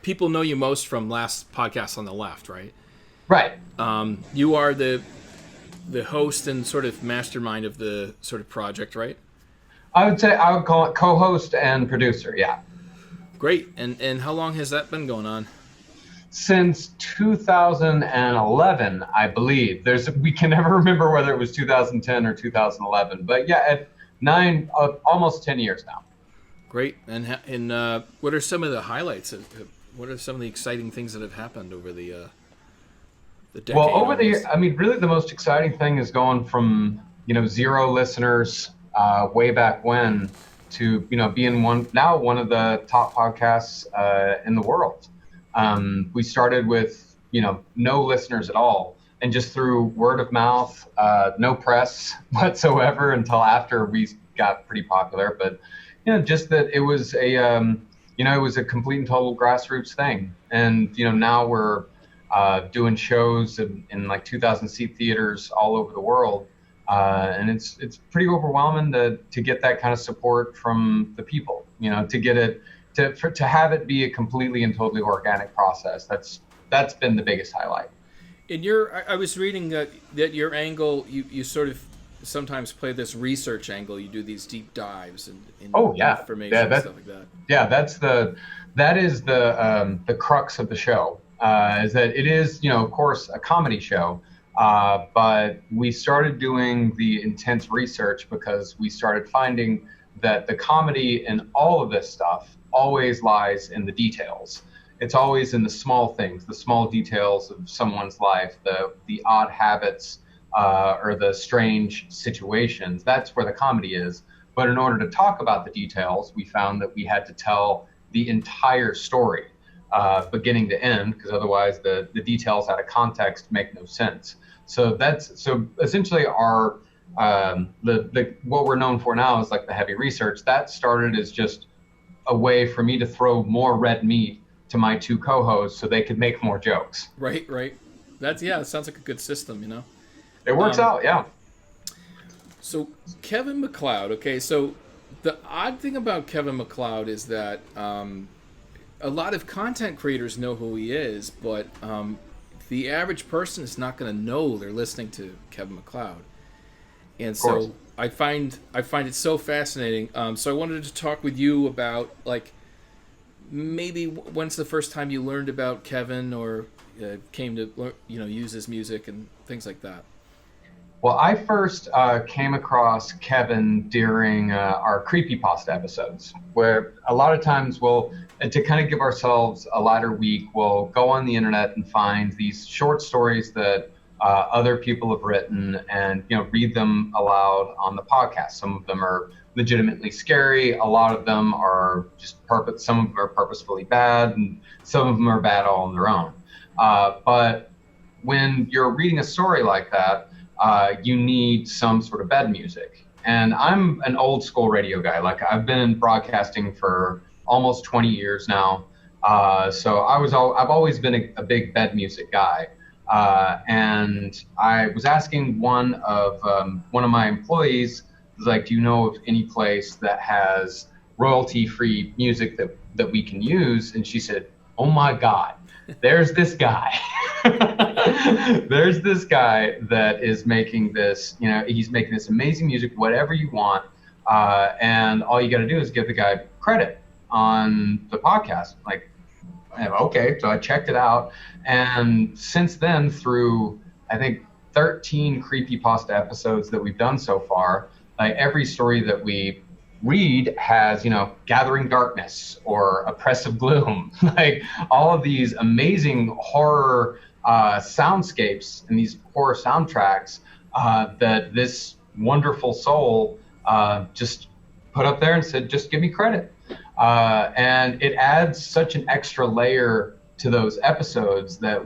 people know you most from last podcast on the left, right? Right. You are the host and sort of mastermind of the sort of project, right? I would call it co-host and producer. Yeah. Great. And how long has that been going on? Since 2011, I believe. We can never remember whether it was 2010 or 2011, but yeah, at almost 10 years now. Great. And what are some of the highlights? What are some of the exciting things that have happened over the decade? Well, over the year, I mean, really the most exciting thing is going from, 0 listeners way back when to, being one of the top podcasts in the world. We started with, no listeners at all, and just through word of mouth, no press whatsoever until after we got pretty popular. But, just that it was it was a complete and total grassroots thing. And, now we're doing shows in like 2,000 seat theaters all over the world. And it's pretty overwhelming to get that kind of support from the people, to get it, to have it be a completely and totally organic process. That's been the biggest highlight. I was reading that your angle, you sort of sometimes play this research angle. You do these deep dives and information and stuff like that. Yeah, that is the crux of the show. Is that it is, of course, a comedy show, but we started doing the intense research because we started finding that the comedy in all of this stuff always lies in the details. It's always in the small things, the small details of someone's life, the odd habits, or the strange situations. That's where the comedy is. But in order to talk about the details, we found that we had to tell the entire story, beginning to end, because otherwise the details out of context make no sense. So essentially our what we're known for now is like the heavy research. That started as just a way for me to throw more red meat to my 2 co-hosts so they could make more jokes. Right. It sounds like a good system, It works out, yeah. So Kevin MacLeod, okay, so the odd thing about Kevin MacLeod is that a lot of content creators know who he is, but the average person is not going to know they're listening to Kevin MacLeod. And so I find it so fascinating. So I wanted to talk with you about, like, maybe when's the first time you learned about Kevin or came to use his music and things like that. Well, I first came across Kevin during our creepypasta episodes, where a lot of times to kind of give ourselves a lighter week, we'll go on the internet and find these short stories that other people have written and, read them aloud on the podcast. Some of them are legitimately scary. A lot of them are just some of them are purposefully bad, and some of them are bad all on their own. But when you're reading a story like that, you need some sort of bed music. And I'm an old school radio guy. Like, I've been in broadcasting for almost 20 years now. So I've always been a big bed music guy. And I was asking one of my employees, like, do you know of any place that has royalty-free music that we can use? And she said, oh my God, there's this guy. There's this guy that is making this, he's making this amazing music, whatever you want. And all you got to do is give the guy credit on the podcast. Like, okay, so I checked it out. And since then, through, I think, 13 creepypasta episodes that we've done so far, like, every story that we read has, gathering darkness or oppressive gloom, like all of these amazing horror soundscapes and these horror soundtracks that this wonderful soul just put up there and said, just give me credit. And it adds such an extra layer to those episodes that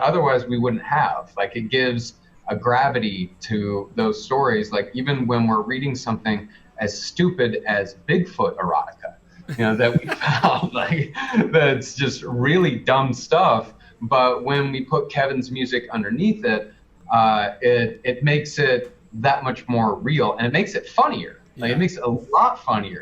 otherwise we wouldn't have. Like, it gives a gravity to those stories. Like, even when we're reading something as stupid as Bigfoot erotica, that we found, like, that's just really dumb stuff. But when we put Kevin's music underneath it, it makes it that much more real, and it makes it funnier. Like, it makes it a lot funnier.